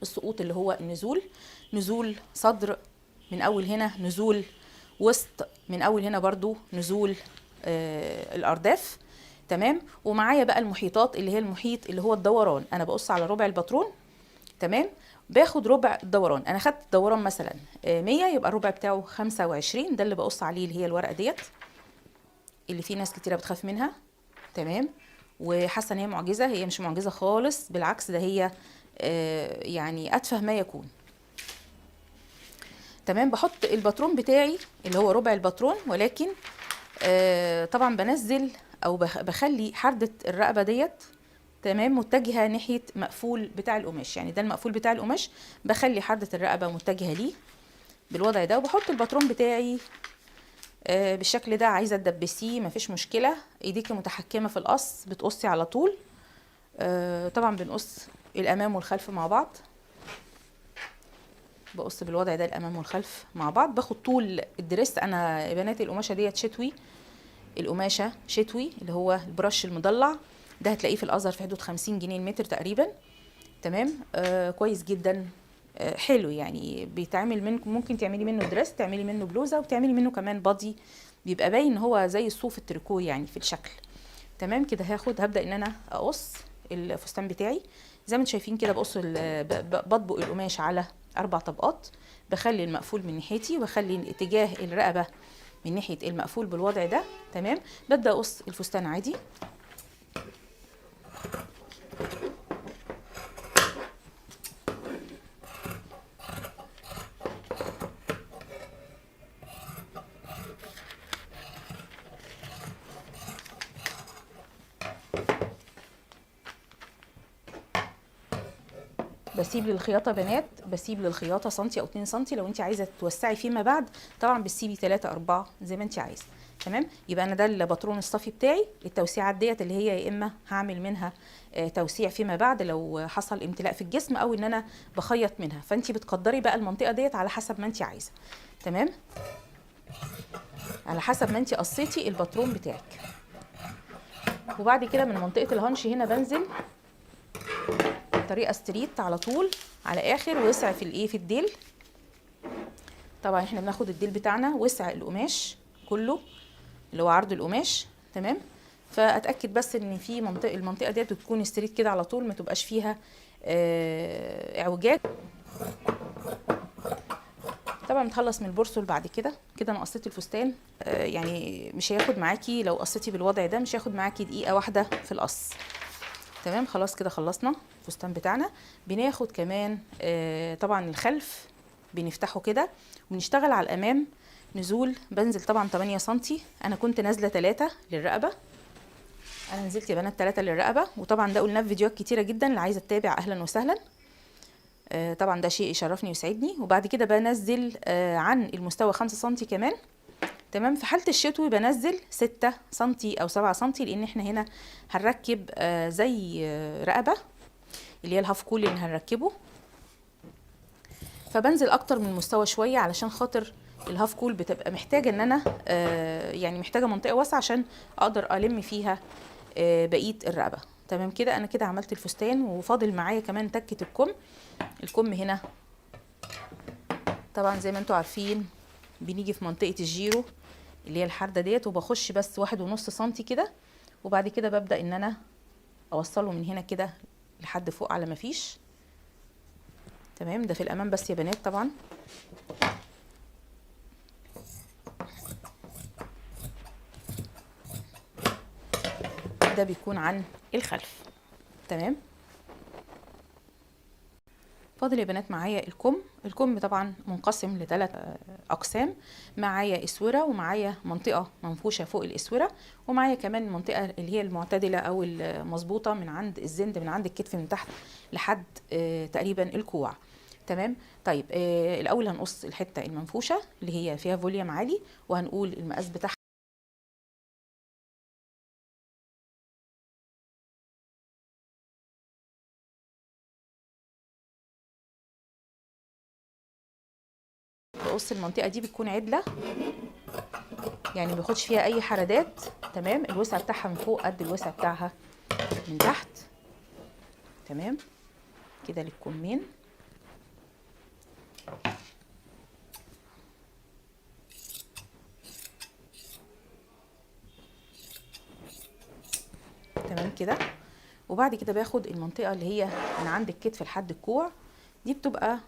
السقوط اللي هو النزول، نزول صدر من اول هنا، نزول وسط من اول هنا برضو، نزول الارداف. تمام. ومعايا بقى المحيطات اللي هي المحيط اللي هو الدوران، انا بقص على ربع الباترون. تمام. باخد ربع الدوران، انا خدت دوران مثلا 100، يبقى الربع بتاعه 25، ده اللي بقص عليه اللي هي الورقه ديت اللي في ناس كتيره بتخاف منها. تمام. وحاسه ان هي معجزه، هي مش معجزه خالص، بالعكس ده هي يعني اتفه ما يكون. تمام. بحط الباترون بتاعي اللي هو ربع الباترون، ولكن طبعا بنزل او بخلي حردة الرقبة ديت تمام متجهة ناحية مقفول بتاع القماش، يعني ده المقفول بتاع القماش، بخلي حردة الرقبة متجهة ليه بالوضع ده، وبحط الباترون بتاعي بالشكل ده. عايزة تدبسيه مفيش مشكلة، ايديكي متحكمة في القص، بتقصي على طول. طبعا بنقص الامام والخلف مع بعض، بقص بالوضع ده الامام والخلف مع بعض. باخد طول الدريس، انا يا بنات القماشه ديت شتوي، القماشه شتوي اللي هو البرش المضلع ده، هتلاقيه في الازهر في حدود 50 جنيه المتر تقريبا. تمام. كويس جدا. حلو يعني، بيتعمل منكم، ممكن تعملي منه دريس، تعملي منه بلوزه، وتعملي منه كمان بادي، بيبقى باين ان هو زي الصوف التريكو يعني في الشكل. تمام كده. هبدا ان انا اقص الفستان بتاعي زي ما انتم شايفين كده. بقص بطبق القماش على 4 طبقات، بخلي المقفول من ناحيتي، وبخلي اتجاه الرقبه من ناحيه المقفول بالوضع ده. تمام. ببدا اقص الفستان عادي. بسيب للخياطه بنات، بسيب للخياطه سنتي او 2 سنتي، لو انت عايزه توسعي فيما بعد طبعا بتسيبي 3 4 زي ما انت عايزه. تمام. يبقى انا ده الباترون الصافي بتاعي، التوسيعات ديت اللي هي يا اما هعمل منها توسيع فيما بعد لو حصل امتلاء في الجسم، او ان انا بخيط منها، فانت بتقدري بقى المنطقه ديت على حسب ما انت عايزه. تمام. على حسب ما انت قصيتي الباترون بتاعك. وبعد كده من منطقه الهانش هنا بنزل بطريقه ستريت على طول على اخر وسع في الايه، في الديل. طبعا احنا بناخد الديل بتاعنا وسع القماش كله اللي هو عرض القماش. تمام. فاتاكد بس ان في المنطقه ديت تكون ستريت كده على طول، ما تبقاش فيها اعوجاج. طبعا بتخلص من البورسل بعد كده. كده انا قصيت الفستان، يعني مش هياخد معاكي لو قصيتي بالوضع ده، مش هياخد معاكي دقيقه واحده في القص. تمام. خلاص كده خلصنا الفستان بتاعنا. بناخد كمان طبعا الخلف بنفتحه كده، وبنشتغل على الامام نزول. بنزل طبعا 8 سنتي، انا كنت نازله 3 للرقبه، انا نزلت يا بنات 3 للرقبه، وطبعا ده قلناه في فيديوهات كتيره جدا، اللي عايزه تتابع اهلا وسهلا. طبعا ده شيء يشرفني ويسعدني. وبعد كده بنزل عن المستوى 5 سنتي كمان. تمام. في حاله الشتوي بنزل 6 سنتي او 7 سنتي، لان احنا هنا هنركب زي رقبه اللي هي الهاف كول اللي هنركبه، فبنزل اكتر من المستوى شويه علشان خاطر الهاف كول بتبقى محتاجه ان انا يعني محتاجه منطقه واسعه عشان اقدر الم فيها بقيه الرقبه. تمام كده. انا كده عملت الفستان، وفاضل معايا كمان تكه الكم هنا. طبعا زي ما انتم عارفين بنيجي في منطقه الجيرو اللي هي الحرده ديت، وبخش بس 1.5 سنتي كده، وبعد كده ببدا ان انا اوصله من هنا كده لحد فوق على ما فيش. تمام. ده في الامام بس يا بنات طبعا. ده بيكون عن الخلف. تمام. فاضل يا بنات معايا الكم طبعا منقسم ل3 اقسام. معايا اسوره، ومعايا منطقه منفوشه فوق الاسوره، ومعايا كمان المنطقه اللي هي المعتدله او المظبوطه من عند الزند، من عند الكتف من تحت لحد تقريبا الكوع. تمام. طيب الاول هنقص الحته المنفوشه اللي هي فيها فوليوم عالي، وهنقول المقاس بتاعها. بقص المنطقه دي بتكون عدله، يعني ما بياخدش فيها اي حردات. تمام. الوسع بتاعها من فوق قد الوسع بتاعها من تحت. تمام كده للكمين. كده. وبعد كده باخد المنطقة اللي هي من عند الكتف لحد الكوع، دي بتبقى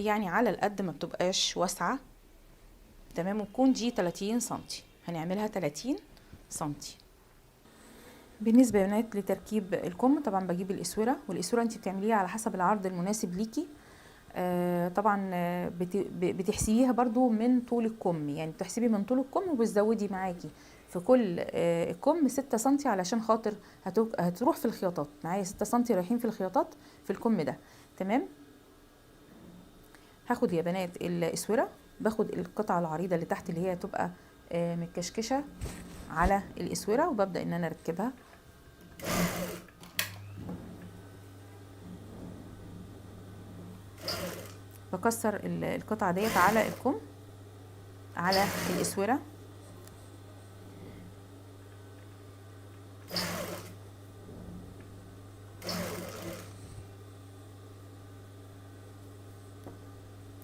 يعني على القد، ما بتبقاش واسعة. تمام. وتكون دي 30 سنتي، هنعملها 30 سنتي. بالنسبة يا بنات لتركيب الكم، طبعا بجيب الاسورة، والاسورة انت بتعمليها على حسب العرض المناسب ليكي. طبعا بتحسبيها برضو من طول الكم، يعني بتحسبي من طول الكم وبتزودي معاكي في كل الكم 6 سنتي، علشان خاطر هتروح في الخياطات معايا 6 سنتي رايحين في الخياطات في الكم ده. تمام. هاخد يا بنات الاسوره، باخد القطعه العريضه اللي تحت اللي هي تبقى متكشكشه على الاسوره، وببدا ان انا اركبها. بكسر القطعه ديت على الكم على الاسوره.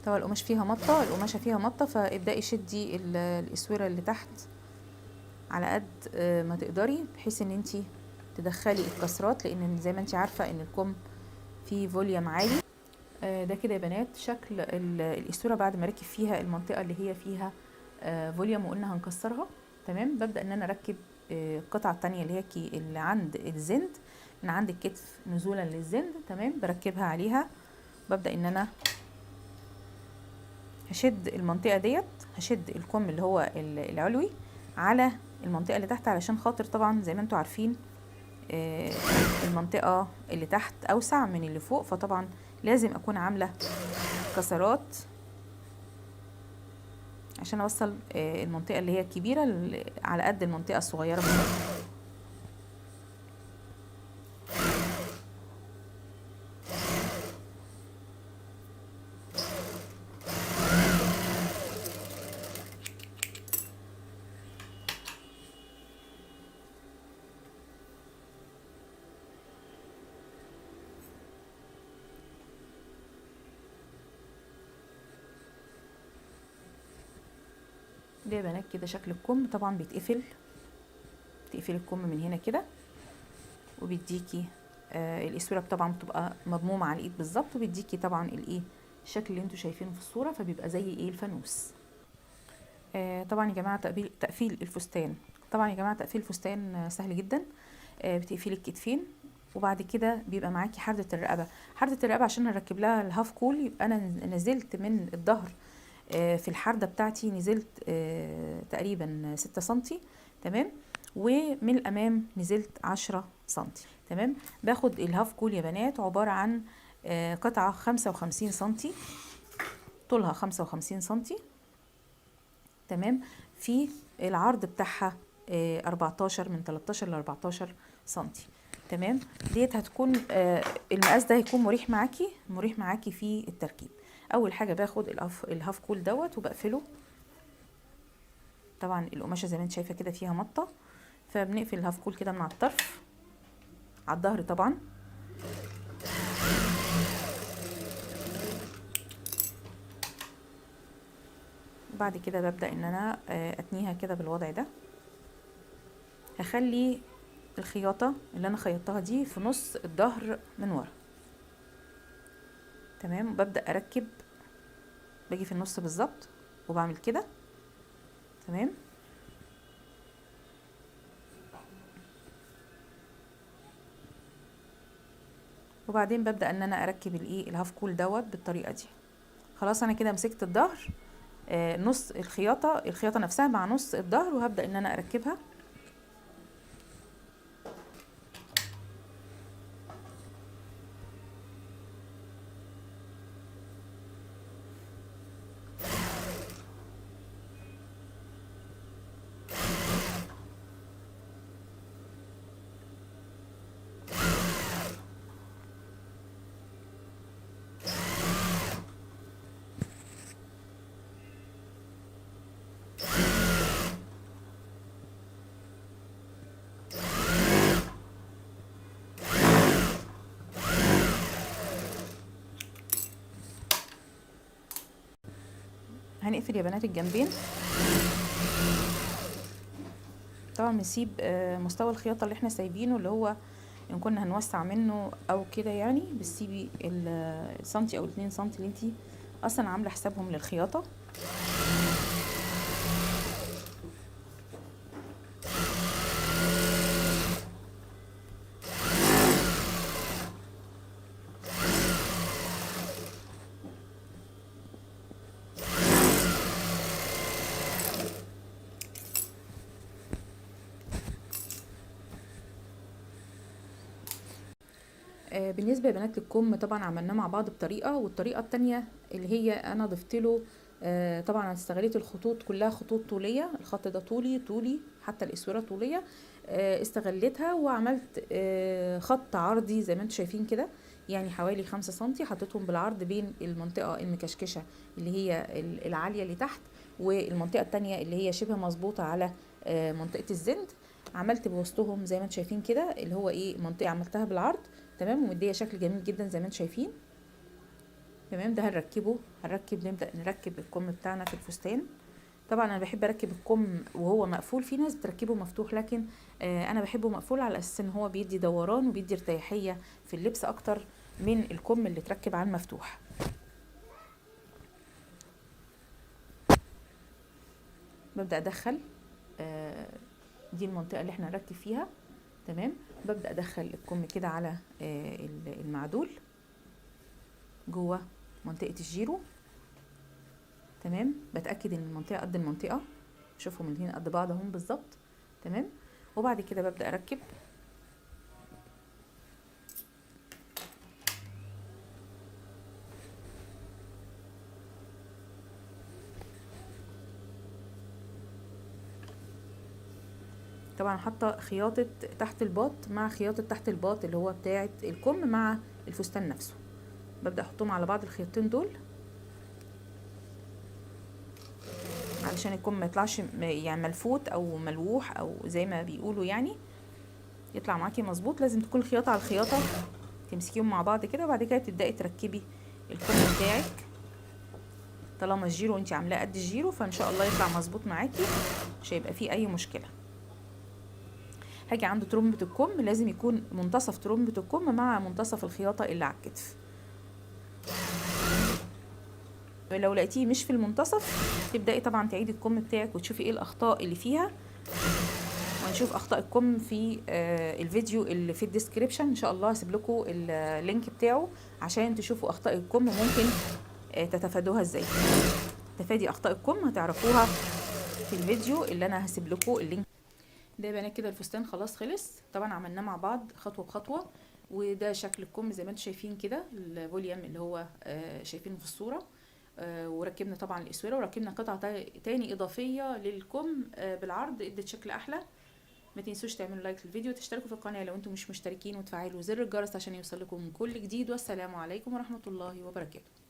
طبعا القماش فيها مطه، القماشه فيها مطه، فابدأي شدي الاسوره اللي تحت على قد ما تقدري، بحيث ان انتي تدخلي الكسرات، لان زي ما انتي عارفه ان الكم فيه فوليوم عالي. ده كده يا بنات شكل الاسوره بعد ما ركب فيها المنطقه اللي هي فيها فوليوم وقلنا هنكسرها. تمام. ببدأ ان انا اركب القطعه التانية اللي هي اللي عند الزند، من عند الكتف نزولا للزند. تمام. بركبها عليها، ببدأ ان انا هشد المنطقه ديت، هشد الكم اللي هو العلوي على المنطقه اللي تحت، علشان خاطر طبعا زي ما انتوا عارفين المنطقه اللي تحت اوسع من اللي فوق، فطبعا لازم اكون عامله كسرات عشان اوصل المنطقه اللي هي الكبيره على قد المنطقه الصغيره بالظبط. ده يا بنات كده شكل الكم. طبعا بتقفل الكم من هنا كده، وبيديكي الاسوره طبعا بتبقى مضمومه على الايد بالظبط، وبيديكي طبعا الايه الشكل اللي انتوا شايفينه في الصوره، فبيبقى زي ايه الفانوس. طبعا يا جماعه تقفيل الفستان، طبعا يا جماعه تقفيل الفستان سهل جدا. بتقفلي الكتفين، وبعد كده بيبقى معاكي حردة الرقبه. حردة الرقبه عشان هنركب لها الهاف كول، يبقى انا نزلت من الظهر في الحردة بتاعتي، نزلت تقريبا 6 سنتي. تمام. ومن الامام نزلت 10 سنتي. تمام. باخد الهاف كول يا بنات عبارة عن قطعة 55 سنتي، طولها 55 سنتي. تمام. في العرض بتاعها 14 من 13 ل 14 سنتي. تمام. ديت هتكون المقاس ده هيكون مريح معاكي في التركيب. اول حاجه باخد الهاف كول دوت وبقفله. طبعا القماشه زي ما انت شايفه كده فيها مطه، فبنقفل الهاف كول كده من على الطرف على الظهر طبعا. بعد كده ببدأ ان انا اتنيها كده بالوضع ده. هخلي الخياطة اللي انا خيطتها دي في نص الظهر من ورا. تمام. وببدأ اركب، باجي في النص بالظبط وبعمل كده. تمام. وبعدين ببدأ ان انا اركب الهاف كول دوت بالطريقة دي. خلاص انا كده مسكت الظهر، نص الخياطة نفسها مع نص الظهر، وهبدأ ان انا اركبها. هنقفل يا بنات الجنبين. طبعا بنسيب مستوى الخياطة اللي احنا سايبينه، اللي هو ان كنا هنوسع منه او كده يعني، بتسيبي السنتي او 2 سنتي اللي انتي اصلا عاملة حسابهم للخياطة. بالنسبة يا بنات للكم، طبعا عملناه مع بعض بطريقة، والطريقة التانية اللي هي انا ضفت له طبعا انا استغليت الخطوط كلها خطوط طولية، الخط ده طولي حتى الاسورة طولية، استغلتها وعملت خط عرضي زي ما انتم شايفين كده، يعني حوالي 5 سنتي حطيتهم بالعرض بين المنطقة المكشكشة اللي هي العالية اللي تحت، والمنطقة التانية اللي هي شبه مظبوطة على منطقة الزند. عملت بوسطهم زي ما انتم شايفين كده اللي هو ايه منطقة عملتها بالعرض، تمام، ومديه شكل جميل جدا زي ما انتم شايفين. تمام، ده نبدأ نركب الكم بتاعنا في الفستان. طبعا انا بحب اركب الكم وهو مقفول، في ناس بتركبه مفتوح، لكن انا بحبه مقفول على اساس ان هو بيدي دوران وبيدي ارتياحيه في اللبس اكتر من الكم اللي اتركب على المفتوح. ببدأ ادخل دي المنطقه اللي احنا هنركب فيها، تمام، ببدأ ادخل الكم كده على المعدول جوه منطقه الجيرو، تمام، بتأكد ان المنطقة قد المنطقة، شوفهم الاتنين قد بعض اهم بالظبط، تمام. وبعد كده ببدأ اركب طبعا حاطة خياطة تحت الباط مع خياطة تحت الباط اللي هو بتاعة الكم مع الفستان نفسه، ببدأ احطهم على بعض الخياطتين دول علشان الكم ما يطلعش يعني ملفوت او ملوح او زي ما بيقولوا، يعني يطلع معاكي مظبوط. لازم تكون خياطة على الخياطة، تمسكيهم مع بعض كده، وبعد كده تبدأي تركبي الكم بتاعك. طالما الجيرو انت عاملاه قد الجيرو فان شاء الله يطلع مظبوط معاكي، مش هيبقى فيه اي مشكله. هاجي عند ترمبة الكم، لازم يكون منتصف ترمبة الكم مع منتصف الخياطه اللي على الكتف. لو لقيتيه مش في المنتصف تبداي طبعا تعيدي الكم بتاعك وتشوفي ايه الاخطاء اللي فيها، وهنشوف اخطاء الكم في الفيديو اللي في الديسكريبشن ان شاء الله، هسيب لكم اللينك بتاعه عشان تشوفوا اخطاء الكم ممكن تتفادوها ازاي. تفادي اخطاء الكم هتعرفوها في الفيديو اللي انا هسيب لكم اللينك. ده يا بنات كده الفستان خلاص خلص، طبعا عملناه مع بعض خطوه بخطوه، وده شكل الكم زي ما انتم شايفين كده، الفوليوم اللي هو شايفينه في الصوره. وركبنا طبعا الاسوره، وركبنا قطعه تاني اضافيه للكم بالعرض، ادت شكل احلى. ما تنسوش تعملوا لايك للفيديو وتشتركوا في القناه لو انتم مش مشتركين، وتفعلوا زر الجرس عشان يوصل لكم كل جديد. والسلام عليكم ورحمه الله وبركاته.